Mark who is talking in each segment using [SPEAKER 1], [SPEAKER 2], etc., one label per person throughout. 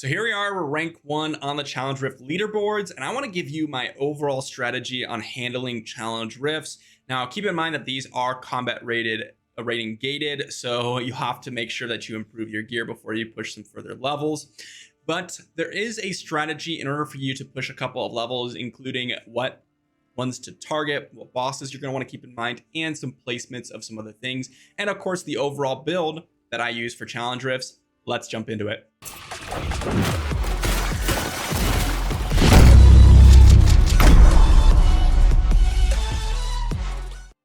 [SPEAKER 1] So here we are, we're rank 1 on the Challenge Rift leaderboards, and I want to give you my overall strategy on handling Challenge Rifts. Now, keep in mind that these are combat rating gated, so you have to make sure that you improve your gear before you push some further levels. But there is a strategy in order for you to push a couple of levels, including what ones to target, what bosses you're going to want to keep in mind, and some placements of some other things. And of course, the overall build that I use for Challenge Rifts. Let's jump into it.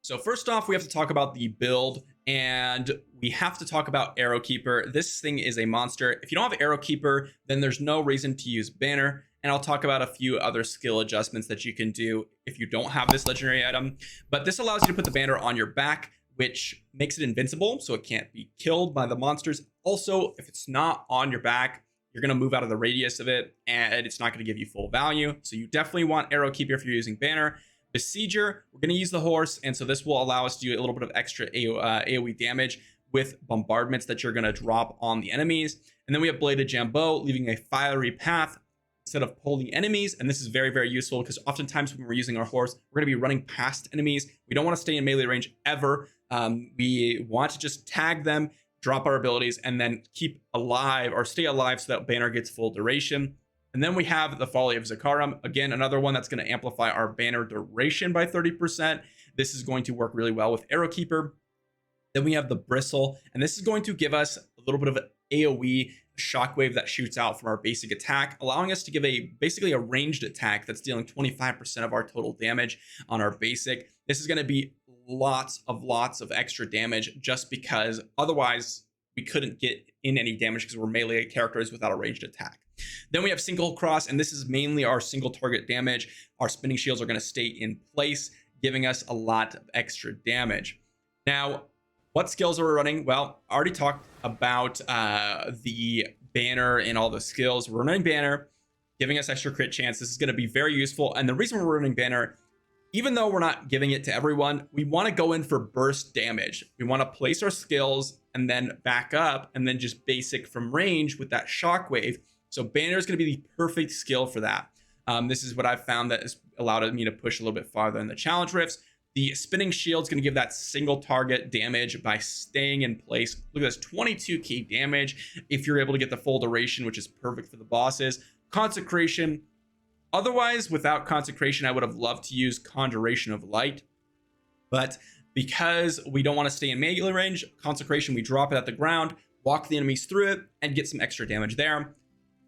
[SPEAKER 1] So first off, we have to talk about the build, and we have to talk about Arrow Keeper. This thing is a monster. If you don't have Arrow Keeper, then there's no reason to use Banner. And I'll talk about a few other skill adjustments that you can do if you don't have this legendary item. But this allows you to put the banner on your back, which makes it invincible, so it can't be killed by the monsters. Also, if it's not on your back, you're going to move out of the radius of it, and it's not going to give you full value. So you definitely want Arrow Keeper if you're using Banner. Besieger, we're going to use the horse, and so this will allow us to do a little bit of extra AoE damage with bombardments that you're going to drop on the enemies. And then we have Bladed Jambeau, leaving a fiery path instead of pulling enemies. And this is very, very useful because oftentimes when we're using our horse, we're going to be running past enemies. We don't want to stay in melee range ever. We want to just tag them, drop our abilities, and then keep alive or stay alive so that Banner gets full duration. And then we have the Folly of Zakarum. Again, another one that's going to amplify our banner duration by 30%. This is going to work really well with Arrow Keeper. Then we have the Bristle, and this is going to give us a little bit of an AoE shockwave that shoots out from our basic attack, allowing us to give basically a ranged attack that's dealing 25% of our total damage on our basic. This is going to be lots of extra damage just because otherwise we couldn't get in any damage because we're melee characters without a ranged attack. Then we have Single Cross, and this is mainly our single target damage. Our spinning shields are going to stay in place, giving us a lot of extra damage. Now, what skills are we running? Well, I already talked about the banner and all the skills. We're running banner, giving us extra crit chance. This is going to be very useful. And the reason we're running banner, even though we're not giving it to everyone, we want to go in for burst damage. We want to place our skills and then back up and then just basic from range with that shockwave. So banner is going to be the perfect skill for that. This is what I've found that has allowed me to push a little bit farther in the Challenge Rifts. The spinning shield is going to give that single target damage by staying in place. Look at this, 22k damage if you're able to get the full duration, which is perfect for the bosses. Consecration. Otherwise, without Consecration, I would have loved to use Conjuration of Light. But because we don't want to stay in melee range, Consecration, we drop it at the ground, walk the enemies through it, and get some extra damage there.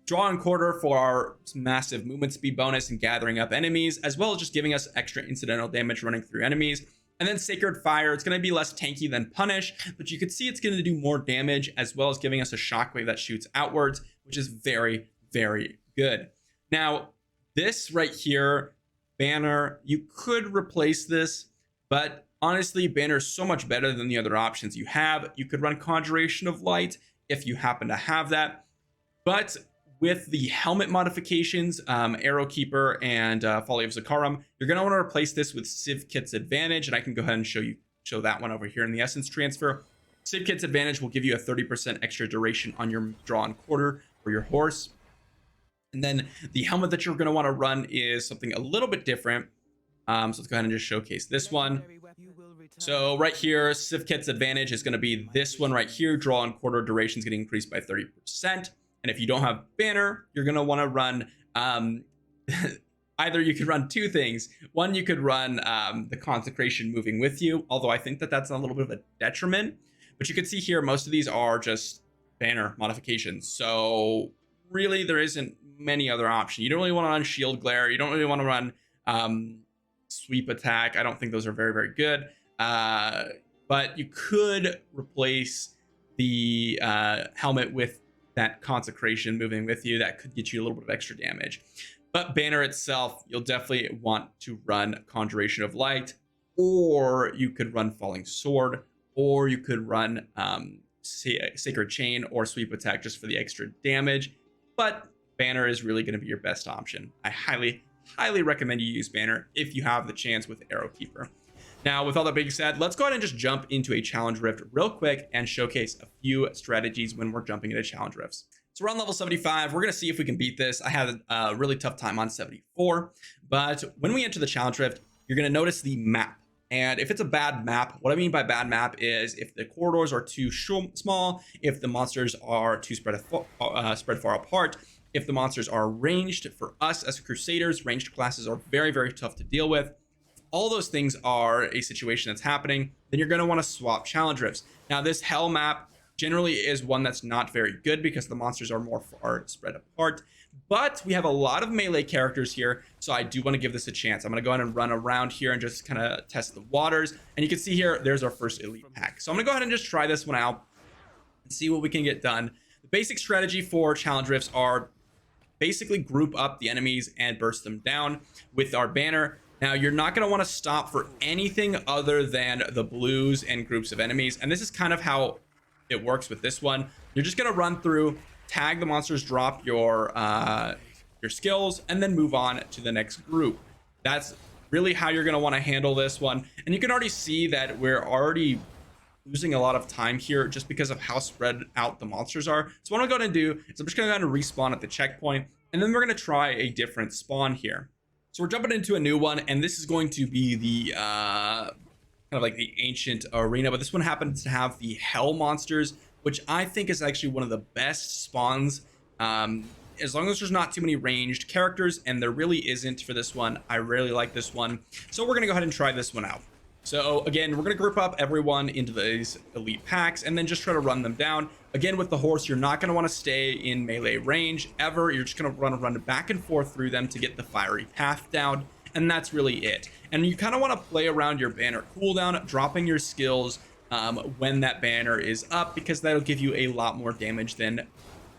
[SPEAKER 1] Draw and Quarter for our massive movement speed bonus and gathering up enemies, as well as just giving us extra incidental damage running through enemies. And then Sacred Fire, it's going to be less tanky than Punish, but you can see it's going to do more damage, as well as giving us a shockwave that shoots outwards, which is very, very good. Now, this right here, Banner, you could replace this, but honestly, Banner is so much better than the other options you have. You could run Conjuration of Light if you happen to have that, but with the helmet modifications, Arrow Keeper and Folly of Zakarum, you're going to want to replace this with Civ Kit's Advantage, and I can go ahead and show that one over here in the Essence Transfer. Civ Kit's Advantage will give you a 30% extra duration on your Draw and Quarter for your horse. And then the helmet that you're going to want to run is something a little bit different. So let's go ahead and just showcase this one. So right here, Civ Kit's Advantage is going to be this one right here. Draw and Quarter duration is going to increase by 30%. And if you don't have Banner, you're going to want to run either you could run two things. One, you could run the Consecration moving with you, although I think that that's a little bit of a detriment. But you can see here, most of these are just Banner modifications. So really, there isn't many other options. You don't really want to run Shield Glare. You don't really want to run Sweep Attack. I don't think those are very, very good. But you could replace the helmet with that Consecration moving with you. That could get you a little bit of extra damage. But Banner itself, you'll definitely want to run Conjuration of Light, or you could run Falling Sword, or you could run Sacred Chain or Sweep Attack just for the extra damage. But Banner is really going to be your best option. I highly recommend you use Banner if you have the chance with Arrow Keeper. Now, with all that being said, let's go ahead and just jump into a Challenge Rift real quick and showcase a few strategies when we're jumping into Challenge Rifts. So we're on level 75. We're going to see if we can beat this. I had a really tough time on 74. But when we enter the challenge rift, you're going to notice the map. And if it's a bad map, what I mean by bad map is if the corridors are too small, if the monsters are too spread far apart, if the monsters are ranged. For us as Crusaders, ranged classes are very, very tough to deal with. All those things are a situation that's happening, then you're going to want to swap challenge rifts. Now, this hell map generally is one that's not very good because the monsters are more far spread apart, but we have a lot of melee characters here, so I do want to give this a chance. I'm going to go ahead and run around here and just kind of test the waters. And you can see here, there's our first elite pack. So I'm going to go ahead and just try this one out and see what we can get done. The basic strategy for challenge rifts are basically group up the enemies and burst them down with our banner. Now, you're not going to want to stop for anything other than the blues and groups of enemies. And this is kind of how it works with this one. You're just going to run through, tag the monsters, drop your skills, and then move on to the next group. That's really how you're going to want to handle this one. And you can already see that we're already losing a lot of time here just because of how spread out the monsters are. So what I'm going to do is I'm just going to go ahead and respawn at the checkpoint, and then we're going to try a different spawn here. So we're jumping into a new one, and this is going to be the kind of like the ancient arena, but this one happens to have the hell monsters, which I think is actually one of the best spawns. As long as there's not too many ranged characters, and there really isn't for this one. I really like this one. So we're going to go ahead and try this one out. So again, we're going to group up everyone into these elite packs and then just try to run them down. Again, with the horse, you're not going to want to stay in melee range ever. You're just going to run back and forth through them to get the fiery path down. And that's really it. And you kind of want to play around your banner cooldown, dropping your skills when that banner is up, because that'll give you a lot more damage than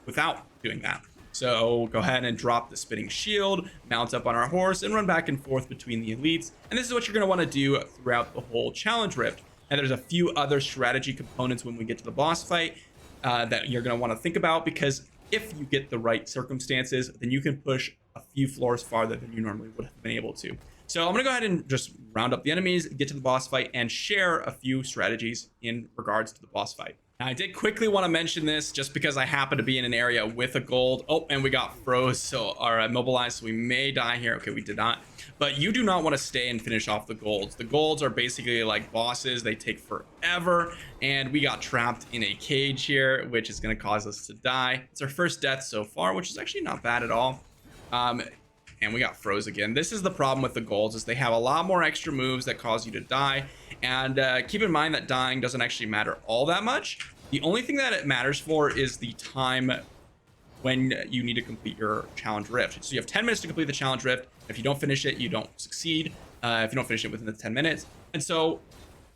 [SPEAKER 1] without doing that. So go ahead and drop the spitting shield, mount up on our horse, and run back and forth between the elites. And this is what you're going to want to do throughout the whole challenge rift. And there's a few other strategy components when we get to the boss fight that you're going to want to think about, because if you get the right circumstances, then you can push a few floors farther than you normally would have been able to. So I'm going to go ahead and just round up the enemies, get to the boss fight, and share a few strategies in regards to the boss fight. Now, I did quickly want to mention this just because I happen to be in an area with a gold. Oh, and we got froze, so are immobilized, so we may die here. Okay, we did not. But you do not want to stay and finish off the golds. The golds are basically like bosses. They take forever, and we got trapped in a cage here, which is going to cause us to die. It's our first death so far, which is actually not bad at all. And we got froze again. This is the problem with the golds, is they have a lot more extra moves that cause you to die. And keep in mind that dying doesn't actually matter all that much. The only thing that it matters for is the time when you need to complete your challenge rift. So you have 10 minutes to complete the challenge rift. If you don't finish it, you don't succeed. If you don't finish it within the 10 minutes. And so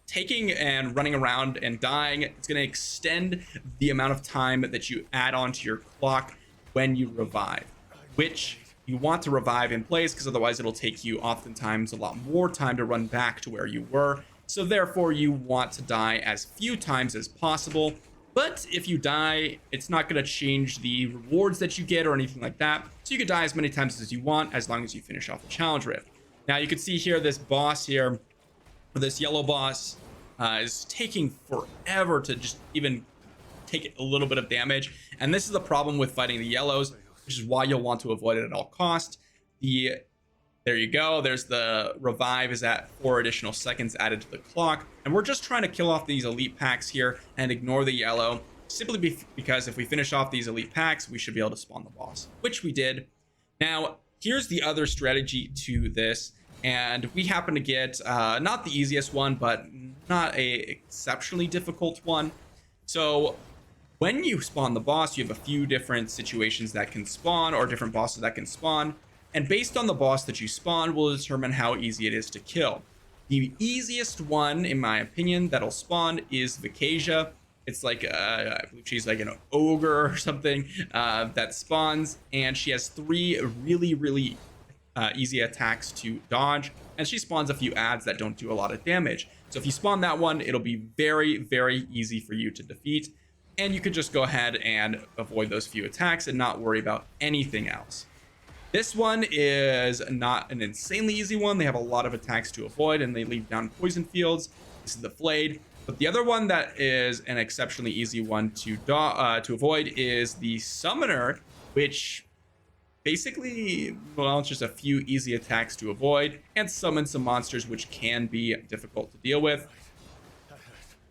[SPEAKER 1] taking and running around and dying, it's going to extend the amount of time that you add on to your clock when you revive, which you want to revive in place, because otherwise it'll take you oftentimes a lot more time to run back to where you were. So therefore you want to die as few times as possible. But if you die, it's not going to change the rewards that you get or anything like that. So you can die as many times as you want, as long as you finish off the challenge rift. Now you can see here, this boss here, this yellow boss is taking forever to just even take a little bit of damage. And this is the problem with fighting the yellows, which is why you'll want to avoid it at all costs. There you go. There's the revive is at 4 additional seconds added to the clock. And we're just trying to kill off these elite packs here and ignore the yellow, simply because if we finish off these elite packs, we should be able to spawn the boss, which we did. Now, here's the other strategy to this. And we happen to get not the easiest one, but not a exceptionally difficult one. So when you spawn the boss, you have a few different situations that can spawn, or different bosses that can spawn. And based on the boss that you spawn will determine how easy it is to kill. The easiest one, in my opinion, that'll spawn is Vicasia. It's like, I believe she's like an ogre or something that spawns. And she has 3 really easy attacks to dodge. And she spawns a few adds that don't do a lot of damage. So if you spawn that one, it'll be very easy for you to defeat. And you could just go ahead and avoid those few attacks and not worry about anything else. This one is not an insanely easy one. They have a lot of attacks to avoid, and they leave down poison fields. This is the Flayed. But the other one that is an exceptionally easy one to avoid is the Summoner, which basically, well, it's just a few easy attacks to avoid and summon some monsters which can be difficult to deal with.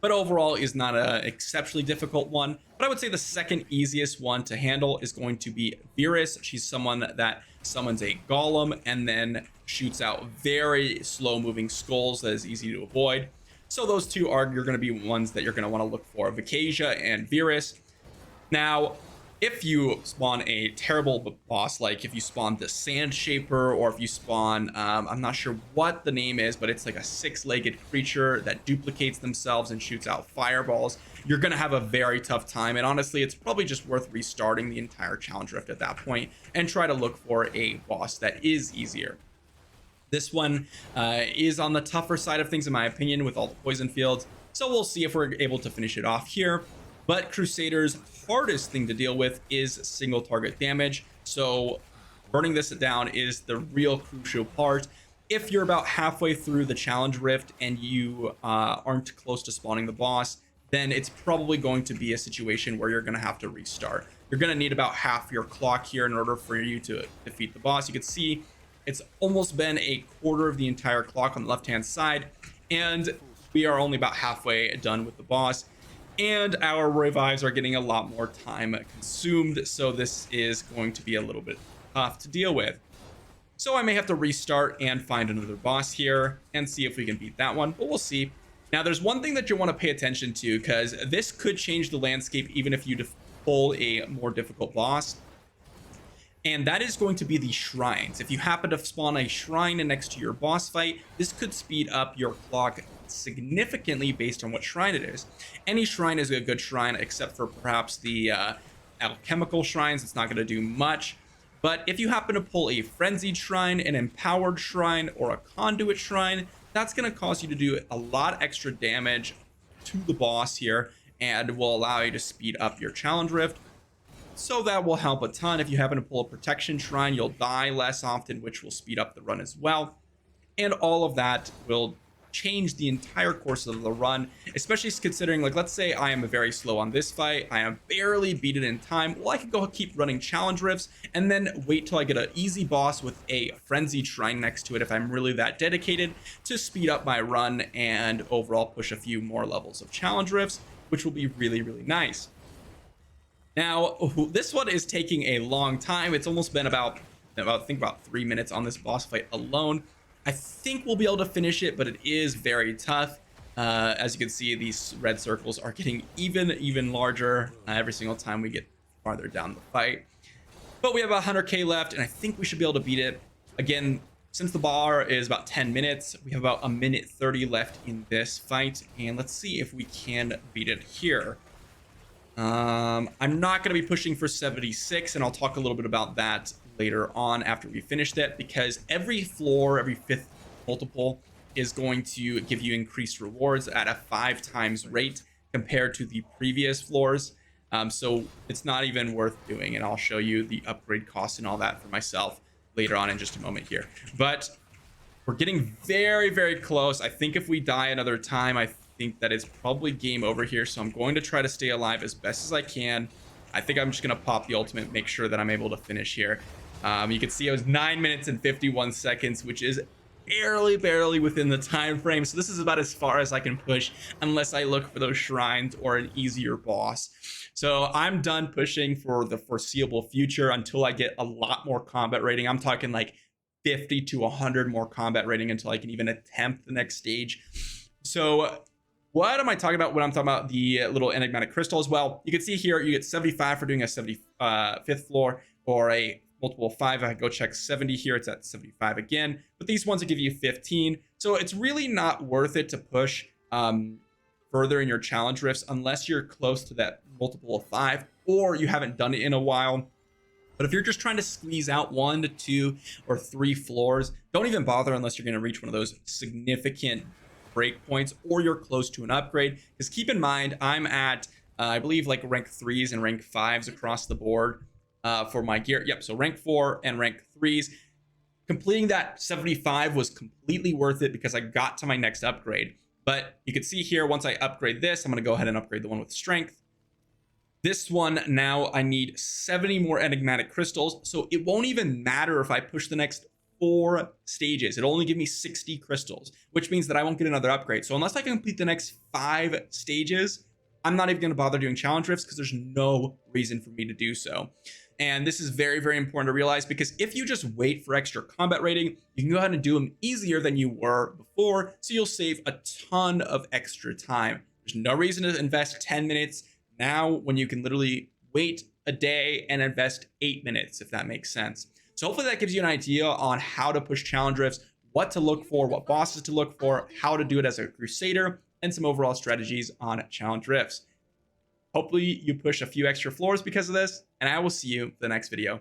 [SPEAKER 1] But overall is not an exceptionally difficult one. But I would say the second easiest one to handle is going to be Virus. She's someone that summons a golem and then shoots out very slow moving skulls that is easy to avoid. So those two are you're going to be ones that you're going to want to look for, Vicasia and Virus. Now, if you spawn a terrible boss, like if you spawn the Sand Shaper, or if you spawn, I'm not sure what the name is, but it's like a 6-legged creature that duplicates themselves and shoots out fireballs, you're going to have a very tough time. And honestly, it's probably just worth restarting the entire challenge rift at that point and try to look for a boss that is easier. This one is on the tougher side of things, in my opinion, with all the poison fields. So we'll see if we're able to finish it off here. But Crusader's hardest thing to deal with is single target damage. So burning this down is the real crucial part. If you're about halfway through the challenge rift and you aren't close to spawning the boss, then it's probably going to be a situation where you're going to have to restart. You're going to need about half your clock here in order for you to defeat the boss. You can see it's almost been a quarter of the entire clock on the left hand side, and we are only about halfway done with the boss. And our revives are getting a lot more time consumed, so this is going to be a little bit tough to deal with. So I may have to restart and find another boss here and see if we can beat that one, but we'll see. Now, there's one thing that you want to pay attention to, because this could change the landscape even if you pull a more difficult boss. And that is going to be the shrines. If you happen to spawn a shrine next to your boss fight, this could speed up your clock significantly based on what shrine it is. Any shrine is a good shrine, except for perhaps the alchemical shrines. It's not going to do much. But if you happen to pull a frenzied shrine, an empowered shrine, or a conduit shrine, that's going to cause you to do a lot extra damage to the boss here and will allow you to speed up your challenge rift. So that will help a ton. If you happen to pull a protection shrine, you'll die less often, which will speed up the run as well. And all of that will change the entire course of the run, especially considering, like, let's say I am very slow on this fight, I am barely beat it in time. Well, I could go keep running challenge rifts and then wait till I get an easy boss with a frenzied shrine next to it if I'm really that dedicated, to speed up my run and overall push a few more levels of challenge rifts, which will be really, really nice. Now, this one is taking a long time. It's almost been about 3 minutes on this boss fight alone. I think we'll be able to finish it, but it is very tough. As you can see, these red circles are getting even larger every single time we get farther down the fight. But we have 100k left, and I think we should be able to beat it. Again, since the bar is about 10 minutes, we have about 1 minute 30 left in this fight, and let's see if we can beat it here. I'm not going to be pushing for 76, and I'll talk a little bit about that later on after we finish that, because every floor, every 5th multiple is going to give you increased rewards at a 5 times rate compared to the previous floors. So it's not even worth doing, and I'll show you the upgrade costs and all that for myself later on in just a moment here. But we're getting very close. I think if we die another time, I think that it's probably game over here, so I'm going to try to stay alive as best as I can. I think I'm just going to pop the ultimate, make sure that I'm able to finish here. You can see it was 9 minutes and 51 seconds, which is barely within the time frame. So this is about as far as I can push unless I look for those shrines or an easier boss. So I'm done pushing for the foreseeable future until I get a lot more combat rating. I'm talking like 50 to 100 more combat rating until I can even attempt the next stage. So what am I talking about when I'm talking about the little enigmatic crystals? Well, you can see here you get 75 for doing a 75th floor, or a multiple 5. I go check 70 here, it's at 75 again. But these ones will give you 15. So it's really not worth it to push further in your challenge rifts unless you're close to that multiple of 5 or you haven't done it in a while. But if you're just trying to squeeze out 1 to 2 or 3 floors, don't even bother unless you're going to reach one of those significant breakpoints or you're close to an upgrade. Because keep in mind, I'm at I believe like rank 3s and rank 5s across the board for my gear. Yep, so rank 4 and rank 3s. Completing that 75 was completely worth it because I got to my next upgrade. But you can see here, once I upgrade this, I'm going to go ahead and upgrade the one with strength. This one, now I need 70 more enigmatic crystals. So it won't even matter if I push the next 4 stages. It'll only give me 60 crystals, which means that I won't get another upgrade. So unless I complete the next 5 stages, I'm not even going to bother doing challenge rifts because there's no reason for me to do so. And this is very, very important to realize, because if you just wait for extra combat rating, you can go ahead and do them easier than you were before. So you'll save a ton of extra time. There's no reason to invest 10 minutes now when you can literally wait a day and invest 8 minutes, if that makes sense. So hopefully that gives you an idea on how to push challenge rifts, what to look for, what bosses to look for, how to do it as a Crusader, and some overall strategies on challenge rifts. Hopefully you push a few extra floors because of this, and I will see you in the next video.